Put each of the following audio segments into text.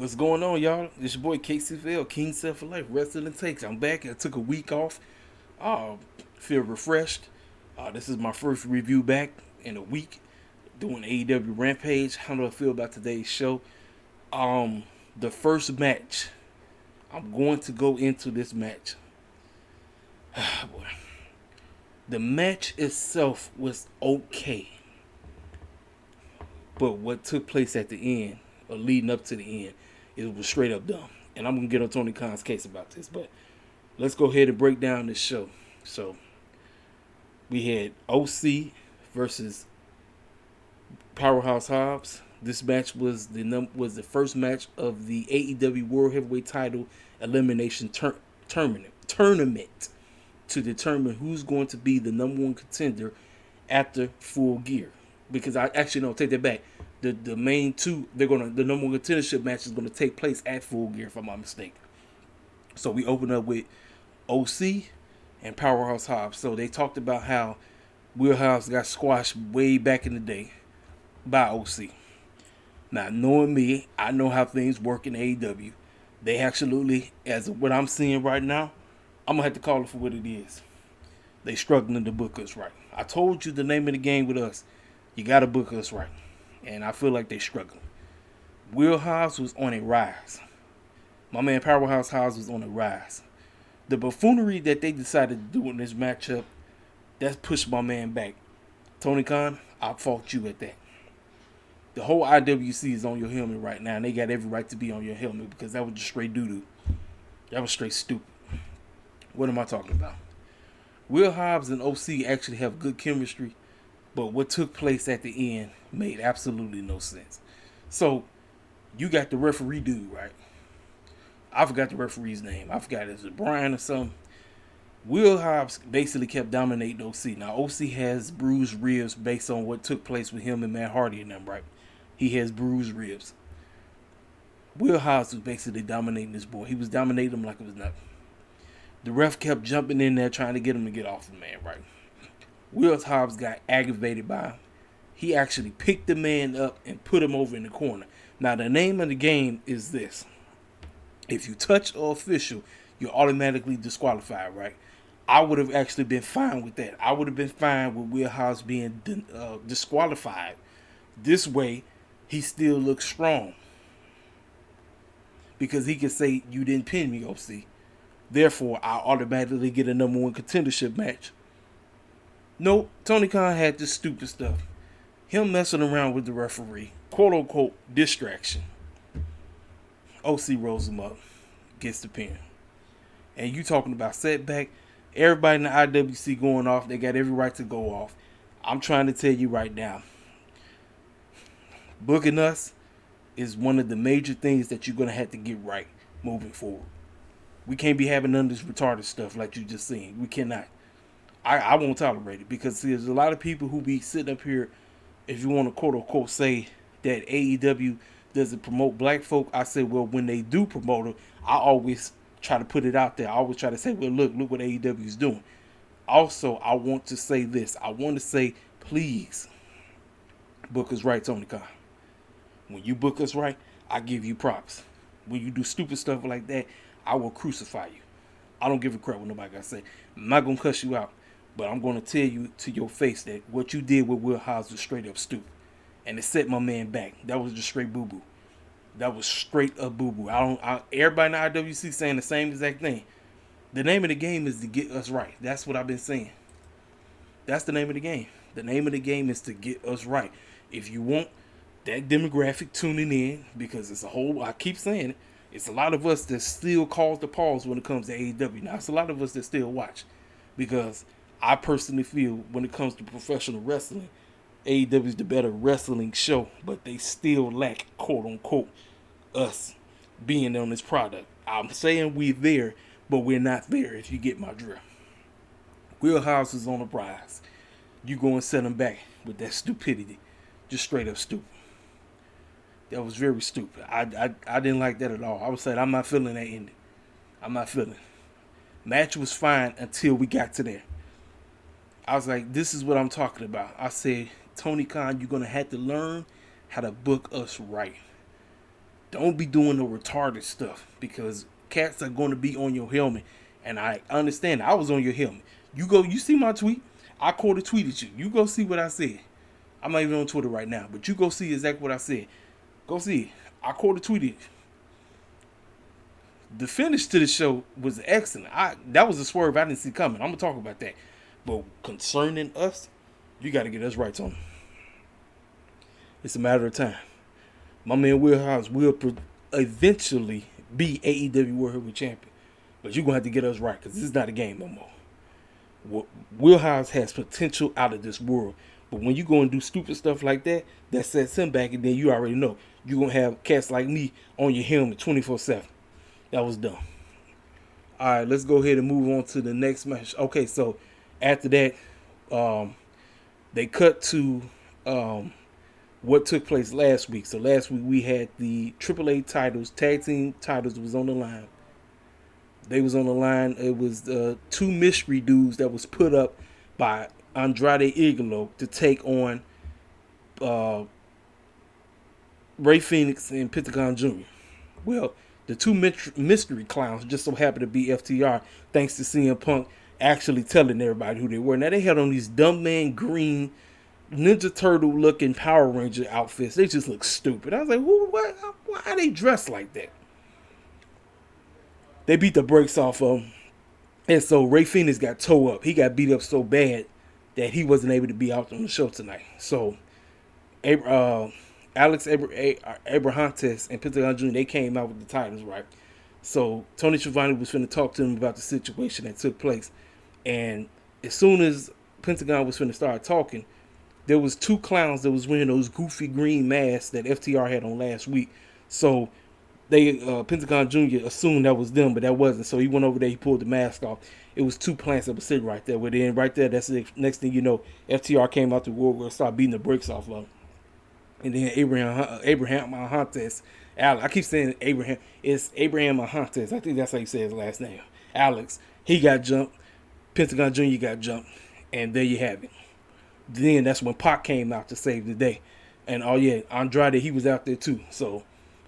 What's going on, y'all? It's your boy KCFL, King Self for Life, Wrestling Takes. I'm back. I took a week off. Uh, feel refreshed. This is my first review back in a week doing AEW Rampage. How do I feel about today's show? The first match. I'm going to go into this match. Boy. The match itself was okay, but what took place at the end, or leading up to the end, it was straight up dumb. And I'm gonna get on Tony Khan's case about this, but let's go ahead and break down this show. So we had OC versus Powerhouse Hobbs. This match was the first match of the AEW World Heavyweight Title Elimination Tournament to determine who's going to be the number one contender after Full Gear. Because I actually no, take that back. The main two, the number one contendership match is gonna take place at Full Gear, if I'm not mistaken. So we open up with OC and Powerhouse Hobbs. So they talked about how Will Hobbs got squashed way back in the day by OC. Now, knowing me, I know how things work in AEW. They absolutely, as of what I'm seeing right now, I'm gonna have to call it for what it is. They struggling to book us right. I told you the name of the game with us. You gotta book us right. And I feel like they struggling. Will Hobbs was on a rise. My man Powerhouse Hobbs was on a rise. The buffoonery that they decided to do in this matchup, that's pushed my man back. Tony Khan, I fault you at that. The whole IWC is on your helmet right now, and they got every right to be on your helmet because that was just straight doo-doo. That was straight stupid. What am I talking about? Will Hobbs and OC actually have good chemistry, but what took place at the end made absolutely no sense. So, you got the referee dude, right? I forgot the referee's name. I forgot, is it Brian or something? Will Hobbs basically kept dominating OC. Now, OC has bruised ribs based on what took place with him and Matt Hardy and them, right? He has bruised ribs. Will Hobbs was basically dominating this boy. He was dominating him like it was nothing. The ref kept jumping in there trying to get him to get off the man, right? Will Hobbs got aggravated by him. He actually picked the man up and put him over in the corner. Now, the name of the game is this. If you touch an official, you're automatically disqualified, right? I would have actually been fine with that. I would have been fine with Will Hobbs being disqualified. This way, he still looks strong. Because he can say, you didn't pin me, OC. Therefore, I automatically get a number one contendership match. Nope, Tony Khan had this stupid stuff. Him messing around with the referee. Quote unquote distraction. OC rolls him up. Gets the pin. And you talking about setback. Everybody in the IWC going off. They got every right to go off. I'm trying to tell you right now. Booking us is one of the major things that you're going to have to get right moving forward. We can't be having none of this retarded stuff like you just seen. We cannot. I won't tolerate it because see, there's a lot of people who be sitting up here, if you want to quote unquote say that AEW doesn't promote black folk. I say, well, when they do promote it, I always try to put it out there. I always try to say, well, look what AEW is doing. Also, I want to say this. I want to say, please, book us right, Tony Khan. When you book us right, I give you props. When you do stupid stuff like that, I will crucify you. I don't give a crap what nobody got to say. I'm not going to cuss you out, but I'm going to tell you to your face that what you did with Will Hobbs was straight up stupid. And it set my man back. That was just straight boo-boo. That was straight up boo-boo. Everybody in the IWC saying the same exact thing. The name of the game is to get us right. That's what I've been saying. That's the name of the game. The name of the game is to get us right. If you want that demographic tuning in, because it's a whole, I keep saying it, it's a lot of us that still cause the pause when it comes to AEW. Now, it's a lot of us that still watch. Because I personally feel when it comes to professional wrestling, AEW is the better wrestling show. But they still lack, quote unquote, us being on this product. I'm saying we're there, but we're not there if you get my drift. Will Hobbs is on the rise. You go and set him back with that stupidity. Just straight up stupid. That was very stupid. I didn't like that at all. I was saying, I'm not feeling that ending. I'm not feeling it. Match was fine until we got to there. I was like, this is what I'm talking about. I said, Tony Khan, you're going to have to learn how to book us right. Don't be doing the retarded stuff because cats are going to be on your helmet. And I understand. I was on your helmet. You see my tweet? I quoted tweeted you. You go see what I said. I'm not even on Twitter right now, but you go see exactly what I said. Go see it. I quoted tweeted. The finish to the show was excellent. That was a swerve I didn't see coming. I'm gonna talk about that. But concerning us, you got to get us right, Tony. It's a matter of time. My man Will Hobbs will eventually be AEW World Heavyweight Champion, but you're gonna have to get us right because this is not a game no more. Will Hobbs has potential out of this world, but when you go and do stupid stuff like that, that sets him back, and then you already know you're gonna have cats like me on your helmet 24/7. That was dumb. All right, let's go ahead and move on to the next match. Okay, so after that, they cut to what took place last week. So last week we had the AAA titles, tag team titles was on the line. They was on the line. It was two mystery dudes that was put up by Andrade to take on Ray Phoenix and Pentagon Jr. Well, the two mystery clowns just so happened to be FTR, thanks to CM Punk actually telling everybody who they were. Now, they had on these dumb man green Ninja Turtle looking Power Ranger outfits. They just look stupid. I was like, why are they dressed like that? They beat the brakes off of him. And so Ray Phoenix got towed up. He got beat up so bad that he wasn't able to be out on the show tonight. So Alex Abrahantes and Pentagon Jr., they came out with the titles, right? So Tony Schiavone was finna talk to them about the situation that took place. And as soon as Pentagon was finna start talking, there was two clowns that was wearing those goofy green masks that FTR had on last week. So they Pentagon Jr. assumed that was them, but that wasn't. So he went over there, he pulled the mask off. It was two plants that were sitting right there. But then right there, that's the next thing you know, FTR came out the world and started beating the brakes off of him. And then Abraham Ahantes, I keep saying Abraham. It's Abraham Ahantes. I think that's how you say his last name. Alex. He got jumped. Pentagon Jr. got jumped. And there you have it. Then that's when Pac came out to save the day. And oh yeah, Andrade, he was out there too. So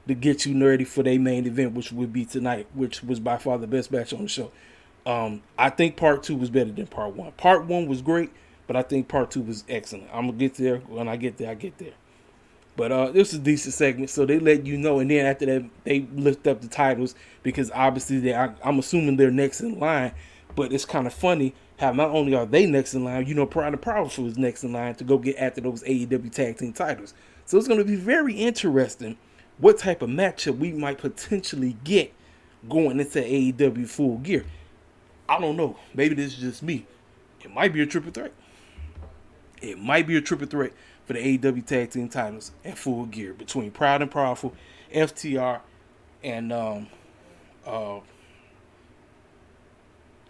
to get you nerdy for their main event, which would be tonight, which was by far the best match on the show. I think part 2 was better than part 1. Part 1 was great, but I think part 2 was excellent. I'm going to get there. When I get there, I get there. But this is a decent segment, so they let you know. And then after that, they lift up the titles because obviously I'm assuming they're next in line. But it's kind of funny how not only are they next in line, Pride and Powerful is next in line to go get after those AEW Tag Team titles. So it's going to be very interesting what type of matchup we might potentially get going into AEW Full Gear. I don't know. Maybe this is just me. It might be a triple threat. It might be a triple threat for the AEW Tag Team titles at Full Gear between Proud and Powerful, FTR, and the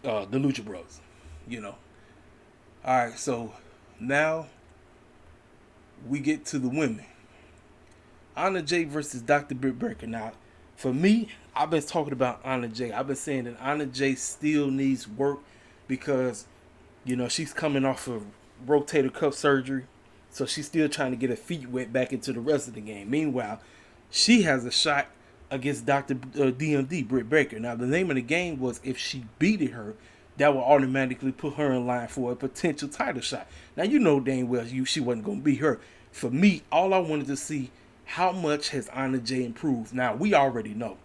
Lucha Bros. Alright, so now we get to the women. Anna Jay versus Dr. Britt Baker. Now, for me, I've been talking about Anna Jay. I've been saying that Anna Jay still needs work because, she's coming off of rotator cuff surgery. So she's still trying to get her feet wet back into the rest of the game. Meanwhile, she has a shot against Dr. DMD, Britt Baker. Now, the name of the game was if she beated her, that will automatically put her in line for a potential title shot. Now, you know dang well she wasn't going to beat her. For me, all I wanted to see, how much has Anna Jay improved? Now, we already know.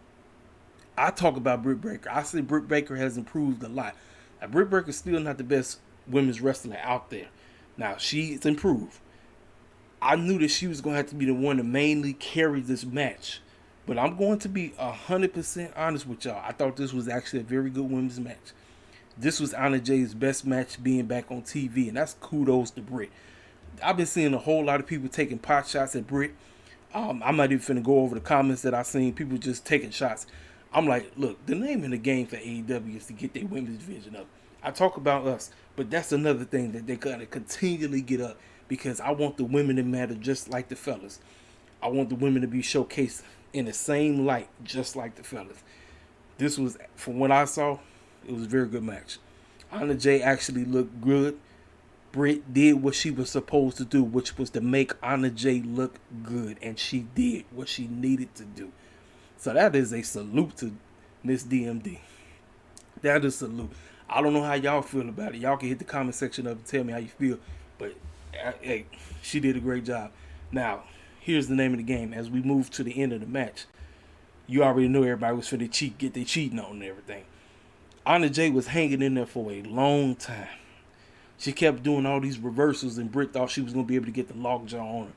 I talk about Britt Baker. I say Britt Baker has improved a lot. Now, Britt Baker's still not the best women's wrestler out there. Now, she's improved. I knew that she was going to have to be the one to mainly carry this match. But I'm going to be 100% honest with y'all. I thought this was actually a very good women's match. This was Anna Jay's best match being back on TV. And that's kudos to Britt. I've been seeing a whole lot of people taking pot shots at Britt. I'm not even finna go over the comments that I've seen. People just taking shots. I'm like, look, the name of the game for AEW is to get their women's division up. I talk about us, but that's another thing that they gotta continually get up. Because I want the women to matter just like the fellas. I want the women to be showcased in the same light, just like the fellas. This was, from what I saw, it was a very good match. Anna Jay actually looked good. Britt did what she was supposed to do, which was to make Anna Jay look good. And she did what she needed to do. So that is a salute to Miss DMD. That is a salute. I don't know how y'all feel about it. Y'all can hit the comment section up and tell me how you feel. But hey, she did a great job. Now, here's the name of the game. As we move to the end of the match, you already know everybody was finna get their cheating on and everything. Andrade was hanging in there for a long time. She kept doing all these reversals, and Britt thought she was gonna be able to get the lockjaw on her.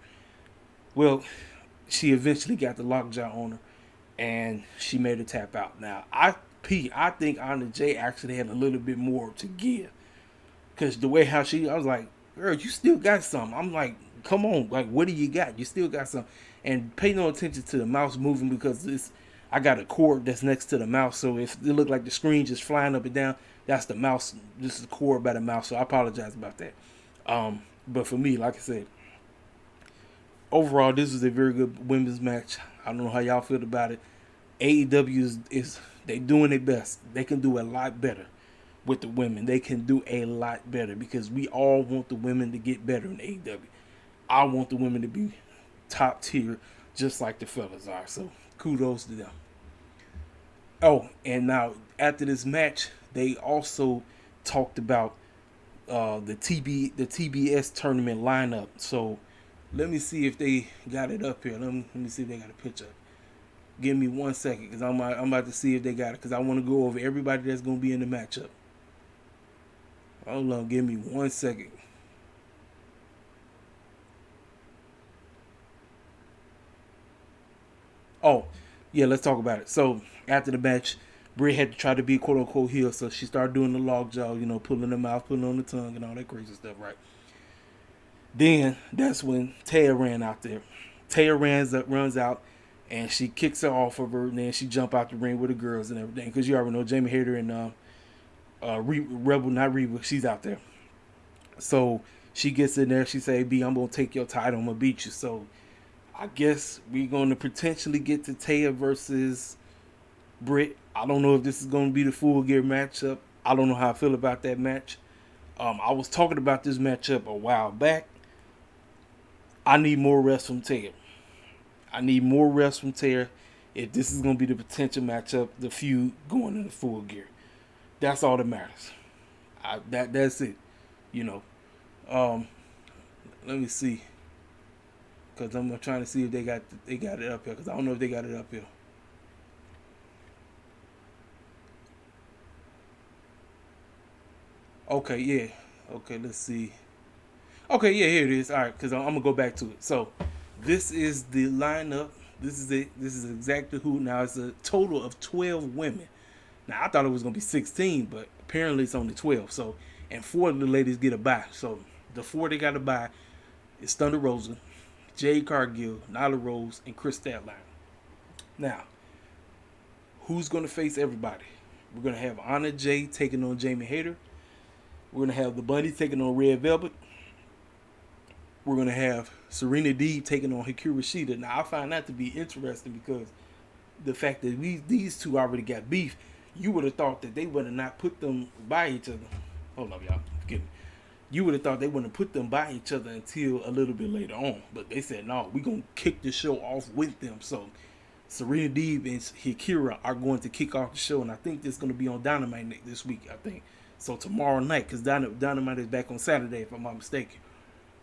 Well, she eventually got the lockjaw on her, and she made her tap out. Now, I think Andrade actually had a little bit more to give, cause the way how I was like, girl, you still got something. I'm like, come on, like, what do you got? You still got something. And pay no attention to the mouse moving, because I got a cord that's next to the mouse, so if it looked like the screen just flying up and down, that's the mouse. This is the cord by the mouse, so I apologize about that. But for me, like I said, overall, this was a very good women's match. I don't know how y'all feel about it. AEW is they doing their best. They can do a lot better with the women. They can do a lot better, because we all want the women to get better in AEW. I want the women to be top tier, just like the fellas are. So kudos to them. Oh, and now after this match, they also talked about the TBS tournament lineup. So let me see if they got it up here. Let me see if they got a picture. Give me 1 second, because I'm about to see if they got it, because I want to go over everybody that's going to be in the matchup. Hold on, give me 1 second. Oh, yeah, let's talk about it. So after the match, Britt had to try to be quote unquote heel, so she started doing the lockjaw, pulling the mouth, pulling on the tongue, and all that crazy stuff, right? Then that's when Taya ran out there. Taya runs out, and she kicks her off of her, and then she jump out the ring with the girls and everything, because you already know Jamie Hayter and Rebel, not Reba, she's out there. So she gets in there. She say, "B, I'm gonna take your title. I'm gonna beat you." So I guess we're gonna potentially get to Taya versus Britt. I don't know if this is gonna be the full gear matchup. I don't know how I feel about that match. I was talking about this matchup a while back. I need more reps from Taya. I need more reps from Taya if this is gonna be the potential matchup, the feud going into full gear. That's all that matters. That's it. You know. Let me see, because I'm trying to see if they got it up here, because I don't know if they got it up here. Okay, yeah. Okay, let's see. Okay, yeah, here it is. All right, because I'm gonna go back to it. So, this is the lineup. This is it. This is exactly who. Now it's a total of 12 women. Now I thought it was gonna be 16, but apparently it's only 12. So, and 4 of the ladies get a bye. So the 4 they got a bye is Thunder Rosa, Jade Cargill, Nyla Rose, and Chris Statline. Now, who's gonna face everybody? We're gonna have Anna Jay taking on Jamie Hayter. We're gonna have the Bunny taking on Red Velvet. We're gonna have Serena Deeb taking on Hikaru Shida. Now I find that to be interesting, because the fact that these two already got beef, you would have thought that they would have not put them by each other. Hold up, y'all. Forgive me. You would have thought they wouldn't have put them by each other until a little bit later on. But they said, no, we're going to kick the show off with them. So Serena Deeb and Hikaru are going to kick off the show. And I think this is going to be on Dynamite this week, I think. So tomorrow night, because Dynamite is back on Saturday, if I'm not mistaken.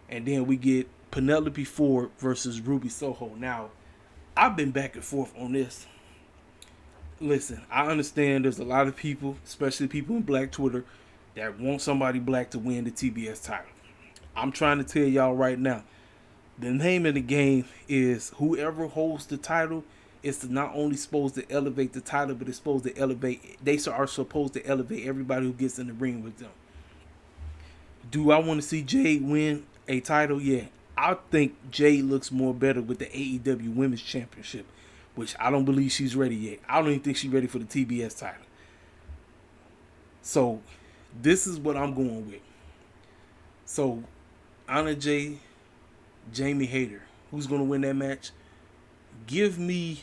And then we get Penelope Ford versus Ruby Soho. Now, I've been back and forth on this. Listen, I understand there's a lot of people, especially people in Black Twitter, that want somebody black to win the TBS title. I'm trying to tell y'all right now, the name of the game is whoever holds the title is not only supposed to elevate the title, but it's supposed to elevate, they are supposed to elevate everybody who gets in the ring with them. Do I want to see Jade win a title? Yeah. I think Jade looks more better with the AEW Women's Championship, which I don't believe she's ready yet. I don't even think she's ready for the TBS title. So, this is what I'm going with. So, Anna Jay, Jamie Hayter. Who's going to win that match? Give me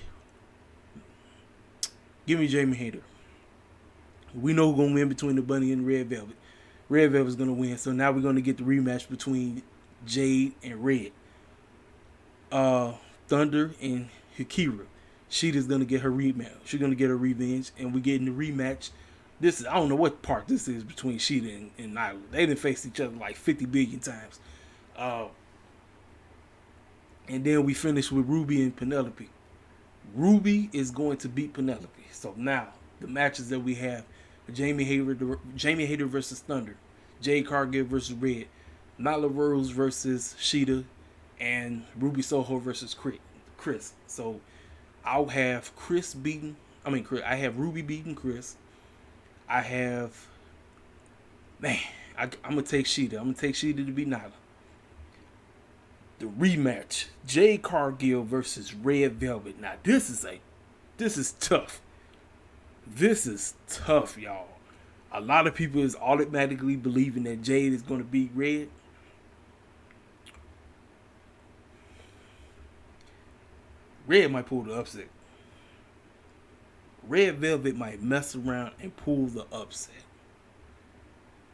Jamie Hayter. We know who's going to win between the Bunny and Red Velvet. Red Velvet's going to win. So now we're going to get the rematch between Jade and Red. Thunder and Hikaru. Sheeta's gonna get her rematch. She's gonna get her revenge, and we getting the rematch. This is, I don't know what part this is between Sheeta and Nyla. They done faced each other like 50 billion times. And then we finish with Ruby and Penelope. Ruby is going to beat Penelope. So now the matches that we have: Jamie Hayter versus Thunder, Jade Cargill versus Red, Nyla Rose versus Sheeta, and Ruby Soho versus Chris. So I'll have I have Ruby beating Chris. I have, I'm gonna take Sheeta. I'm gonna take Sheeta to beat Nyla. The rematch: Jade Cargill versus Red Velvet. Now this is tough. This is tough, y'all. A lot of people is automatically believing that Jade is gonna beat Red. Red might pull the upset. Red Velvet might mess around and pull the upset.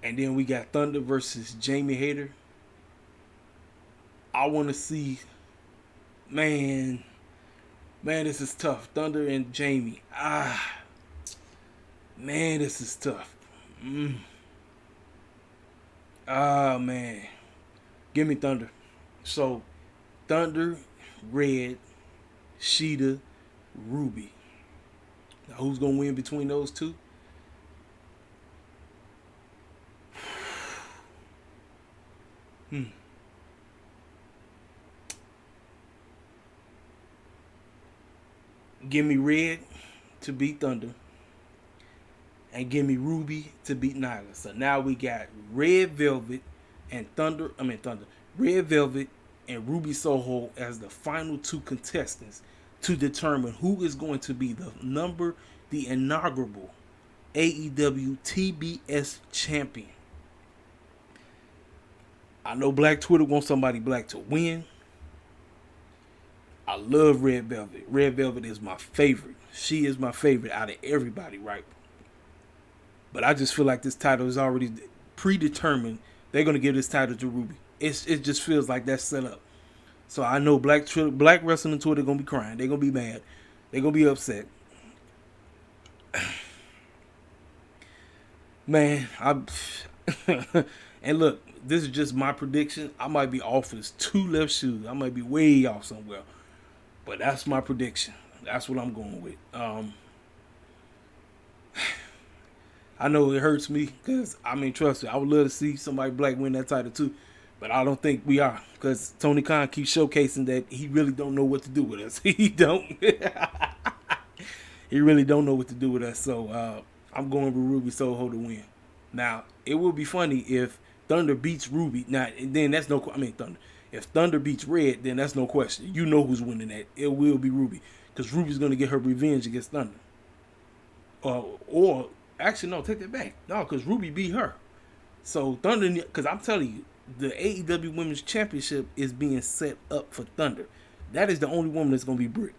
And then we got Thunder versus Jamie Hayter. I want to see, man, this is tough. Thunder and Jamie. Man, this is tough. Man. Give me Thunder. So, Thunder, Red, Sheeta, Ruby. Now, who's going to win between those two? Give me Red to beat Thunder. And give me Ruby to beat Nyla. So now we got Red Velvet and Red Velvet and Ruby Soho as the final two contestants to determine who is going to be the inaugural AEW TBS champion. I know Black Twitter wants somebody black to win. I love Red Velvet. Red Velvet is my favorite. She is my favorite out of everybody, right? But I just feel like this title is already predetermined. They're going to give this title to Ruby. It just feels like that's set up. So I know Black Wrestling Twitter going to be crying. They're going to be mad. They're going to be upset. Man, and look, this is just my prediction. I might be off as two left shoes. I might be way off somewhere. But that's my prediction. That's what I'm going with. I know it hurts me because, trust me, I would love to see somebody black win that title too. But I don't think we are, because Tony Khan keeps showcasing that he really don't know what to do with us. He don't. He really don't know what to do with us. So I'm going with Ruby Soho to win. Now, it will be funny if Thunder beats Ruby. Now, then that's Thunder. If Thunder beats Red, then that's no question. You know who's winning that. It will be Ruby, because Ruby's going to get her revenge against Thunder. Or actually, no, take that back. No, because Ruby beat her. So Thunder, because I'm telling you, the AEW Women's Championship is being set up for Thunder. That is the only woman that's going to be Britt.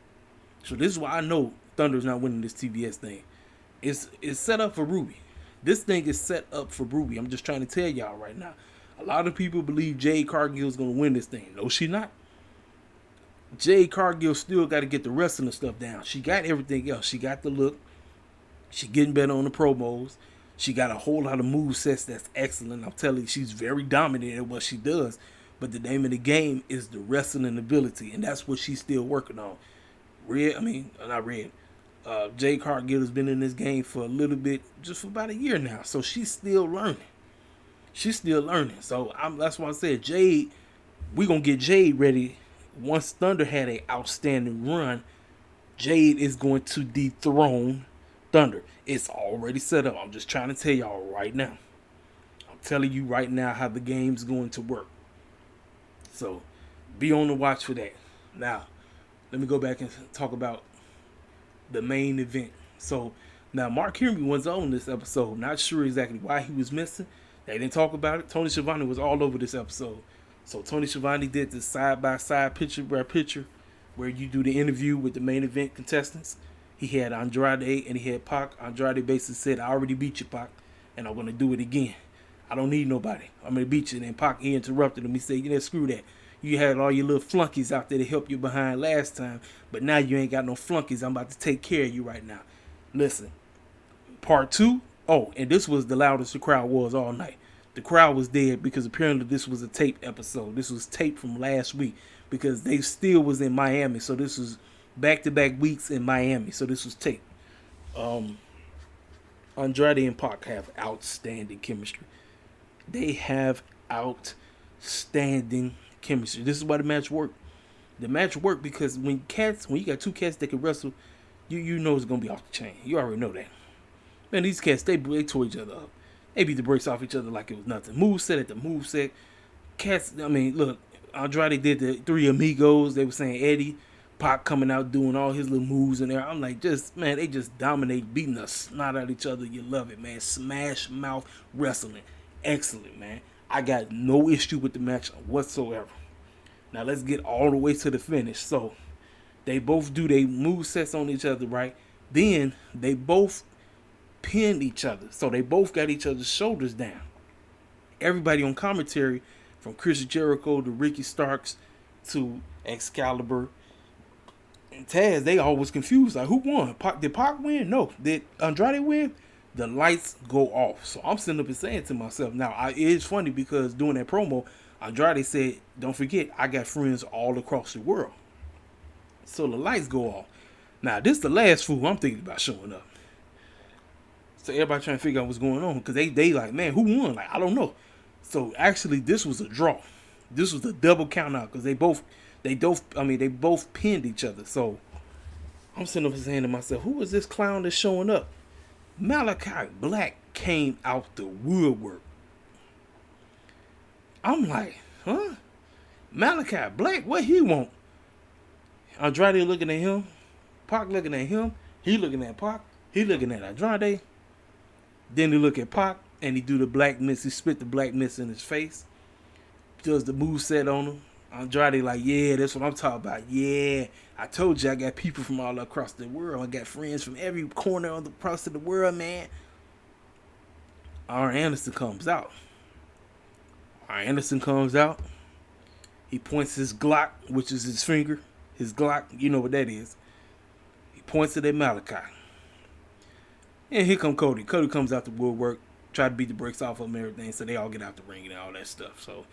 So this is why I know Thunder's not winning this TBS thing. It's set up for Ruby. This thing is set up for Ruby. I'm just trying to tell y'all right now. A lot of people believe Jade Cargill is going to win this thing. No, she not. Jade Cargill still got to get the rest of the stuff down. She got everything else. She got the look. She getting better on the promos. She got a whole lot of movesets that's excellent. I'm telling you, she's very dominant at what she does. But the name of the game is the wrestling ability, and that's what she's still working on. Jade Cargill has been in this game for a little bit, just for about a year now. So she's still learning. So that's why I said Jade, we're going to get Jade ready. Once Thunder had an outstanding run, Jade is going to dethrone Thunder. It's already set up. I'm just trying to tell y'all right now. I'm telling you right now how the game's going to work. So be on the watch for that. Now, let me go back and talk about the main event. So now Mark Henry was on this episode. Not sure exactly why he was missing. They didn't talk about it. Tony Schiavone was all over this episode. So Tony Schiavone did this side-by-side, picture-by-picture, where you do the interview with the main event contestants. He had Andrade and he had Pac. Andrade basically said, I already beat you, Pac, and I'm going to do it again. I don't need nobody. I'm going to beat you. And then Pac, he interrupted him. He said, screw that. You had all your little flunkies out there to help you behind last time, but now you ain't got no flunkies. I'm about to take care of you right now. Listen, part 2. Oh, and this was the loudest the crowd was all night. The crowd was dead because apparently this was a tape episode. This was taped from last week because they still was in Miami. So this was back-to-back weeks in Miami. So this was taped. Andrade and Pac have outstanding chemistry. They have outstanding chemistry. This is why the match worked. The match worked because when you got two cats that can wrestle, you know it's gonna be off the chain. You already know that. Man, these cats they tore each other up. They beat the brakes off each other like it was nothing. Moveset at the moveset. Cats, I mean, look, Andrade did the Three Amigos. They were saying Eddie. Pac coming out doing all his little moves in there. I'm like, they just dominate, beating the snot out of each other. You love it, man. Smash mouth wrestling. Excellent, man. I got no issue with the match whatsoever. Now let's get all the way to the finish. So they both do their move sets on each other, right? Then they both pinned each other. So they both got each other's shoulders down. Everybody on commentary, from Chris Jericho to Ricky Starks to Excalibur and Taz, they always confused. Like, who won? Did Pac win? No. Did Andrade win? The lights go off. So I'm sitting up and saying to myself, now, it is funny because during that promo, Andrade said, don't forget, I got friends all across the world. So the lights go off. Now, this is the last fool I'm thinking about showing up. So everybody trying to figure out what's going on. Because they like, man, who won? Like, I don't know. So actually, this was a draw. This was a double count out. Because they both pinned each other. So I'm sitting up and saying to myself, who is this clown that's showing up? Malachi Black came out the woodwork. I'm like, huh? Malachi Black, what he want? Andrade looking at him. Pac looking at him. He looking at Pac. He looking at Andrade. Then he look at Pac and he do the black mist. He spit the black mist in his face. Does the moveset on him. Andrade like, yeah, that's what I'm talking about. Yeah, I told you I got people from all across the world. I got friends from every corner of the across the world, man. Arn Anderson comes out. He points his Glock, which is his finger. His Glock, you know what that is. He points it at Malachi. And here come Cody. Cody comes out the woodwork, try to beat the brakes off of him and everything, so they all get out the ring and all that stuff. So,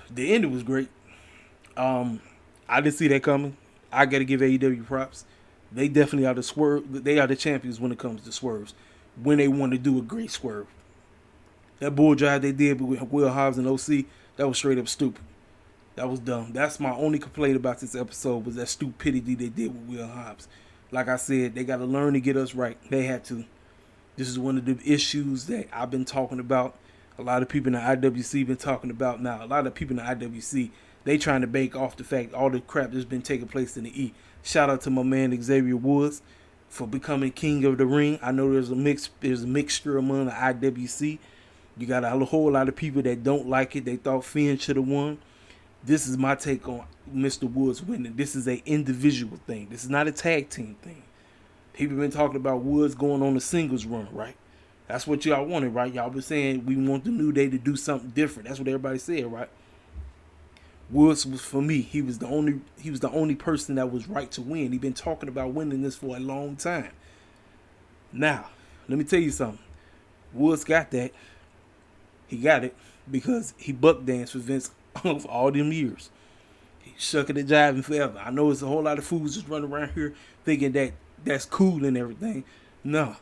the ending was great. I didn't see that coming. I got to give AEW props. They definitely are the swerve. They are the champions when it comes to swerves. When they want to do a great swerve. That bull drive they did with Will Hobbs and OC, that was straight up stupid. That was dumb. That's my only complaint about this episode was that stupidity they did with Will Hobbs. Like I said, they got to learn to get us right. They had to. This is one of the issues that I've been talking about. A lot of people in the IWC been talking about now. A lot of people in the IWC, they trying to bake off the fact all the crap that's been taking place in the E. Shout out to my man Xavier Woods for becoming king of the ring. I know there's a mixture among the IWC. You got a whole lot of people that don't like it. They thought Finn should have won. This is my take on Mr. Woods winning. This is an individual thing. This is not a tag team thing. People been talking about Woods going on a singles run, right? That's what y'all wanted, right? Y'all been saying we want the New Day to do something different. That's what everybody said, right? Woods was, for me, he was the only person that was right to win. He been talking about winning this for a long time. Now, let me tell you something. Woods got that. He got it because he buck danced with Vince for all them years. He shucking and jiving forever. I know it's a whole lot of fools just running around here thinking that that's cool and everything. No.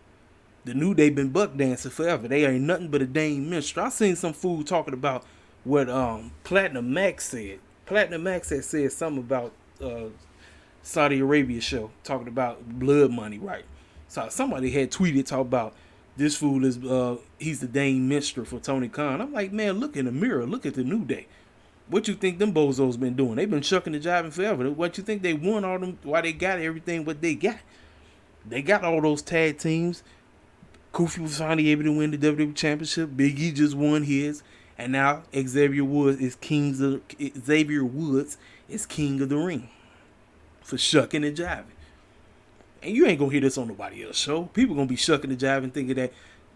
The New Day been buck dancing forever. They ain't nothing but a dang minstrel. I seen some fool talking about what Platinum Max said. Platinum Max had said something about Saudi Arabia show, talking about blood money, right? So somebody had tweeted talking about this fool is he's the dang minstrel for Tony Khan. I'm like, man, look in the mirror. Look at the New Day. What you think them bozos been doing? They've been shucking and jiving forever. What you think they won all them? Why they got everything what they got? They got all those tag teams. Kofi was finally able to win the WWE Championship. Big E just won his. And now Xavier Woods is king of the ring for shucking and jiving. And you ain't gonna hear this on nobody else's show. People gonna be shucking and jiving thinking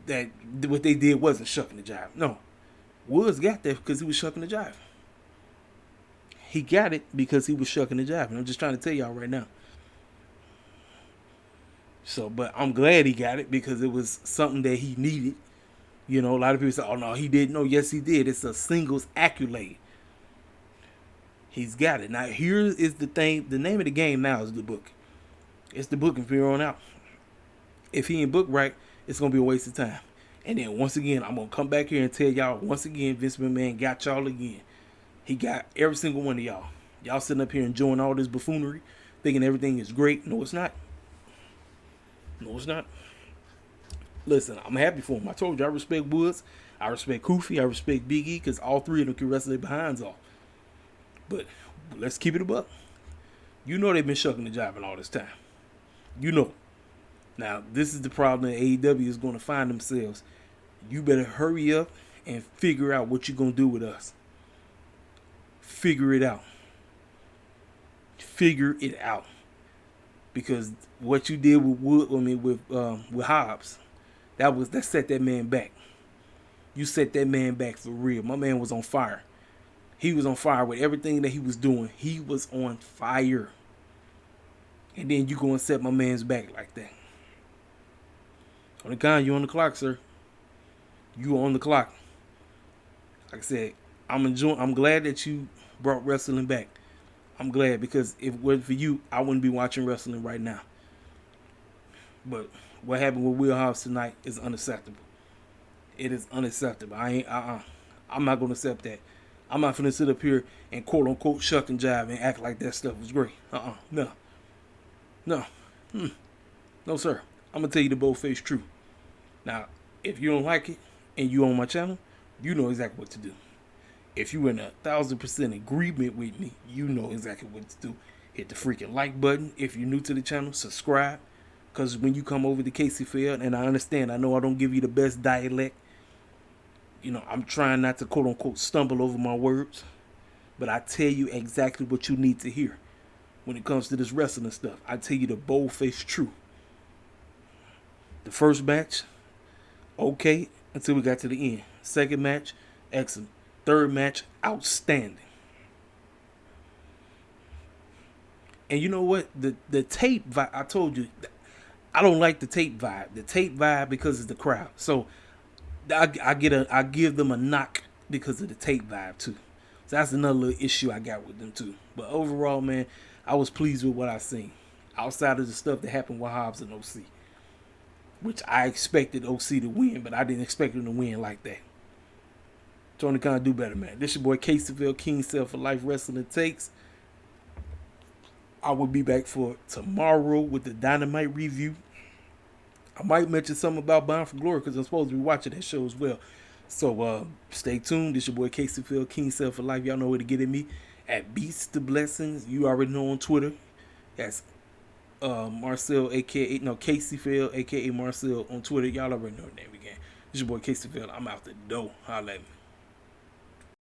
that what they did wasn't shucking and jiving. No. Woods got that because he was shucking the jive. He got it because he was shucking the jive. And I'm just trying to tell y'all right now. So, but I'm glad he got it because it was something that he needed. You know, a lot of people say, oh, no, he didn't. No, yes, he did. It's a singles accolade. He's got it. Now, here is the thing. The name of the game now is the book. It's the book from here on out. If he ain't booked right, it's going to be a waste of time. And then, once again, I'm going to come back here and tell y'all, once again, Vince McMahon got y'all again. He got every single one of y'all. Y'all sitting up here enjoying all this buffoonery, thinking everything is great. No, it's not. No, it's not. Listen, I'm happy for him. I told you I respect Woods. I respect Kofi. I respect Big E because all three of them can wrestle their behinds off. But let's keep it a buck. You know they've been shucking the job in all this time. You know. Now, this is the problem that AEW is going to find themselves. You better hurry up and figure out what you're going to do with us. Figure it out. Figure it out. Because what you did with Hobbs, that set that man back. You set that man back for real. My man was on fire. He was on fire with everything that he was doing. He was on fire. And then you go and set my man's back like that. On the con, you on the clock, sir. You on the clock. Like I said, I'm glad that you brought wrestling back. I'm glad because if it wasn't for you, I wouldn't be watching wrestling right now. But what happened with Will Hobbs tonight is unacceptable. It is unacceptable. I'm not gonna accept that. I'm not gonna sit up here and quote unquote shuck and jive and act like that stuff was great. No. No, sir. I'm gonna tell you the bold-faced truth. Now, if you don't like it and you on my channel, you know exactly what to do. If you in 1,000% agreement with me, you know exactly what to do. Hit the freaking like button. If you're new to the channel, subscribe. Because when you come over to Casey Field, and I understand, I know I don't give you the best dialect. You know, I'm trying not to quote unquote stumble over my words. But I tell you exactly what you need to hear when it comes to this wrestling stuff. I tell you the bold-faced truth. The first match, okay, until we got to the end. Second match, excellent. Third match, outstanding. And you know what? The tape vibe, I told you, I don't like the tape vibe. The tape vibe because it's the crowd. So I give them a knock because of the tape vibe too. So that's another little issue I got with them too. But overall, man, I was pleased with what I seen. Outside of the stuff that happened with Hobbs and OC. Which I expected OC to win, but I didn't expect him to win like that. Tony Khan, do better, man. This your boy Caseyville, King Self for Life Wrestling Takes. I will be back for tomorrow with the Dynamite review. I might mention something about Bound for Glory because I'm supposed to be watching that show as well. So stay tuned. This your boy Caseyville, King Self for Life. Y'all know where to get at me at Beats to Blessings. You already know on Twitter. That's Marcel, aka Caseyville, aka Marcel on Twitter. Y'all already know the name again. This your boy Caseyville. I'm out the door. Holla at me.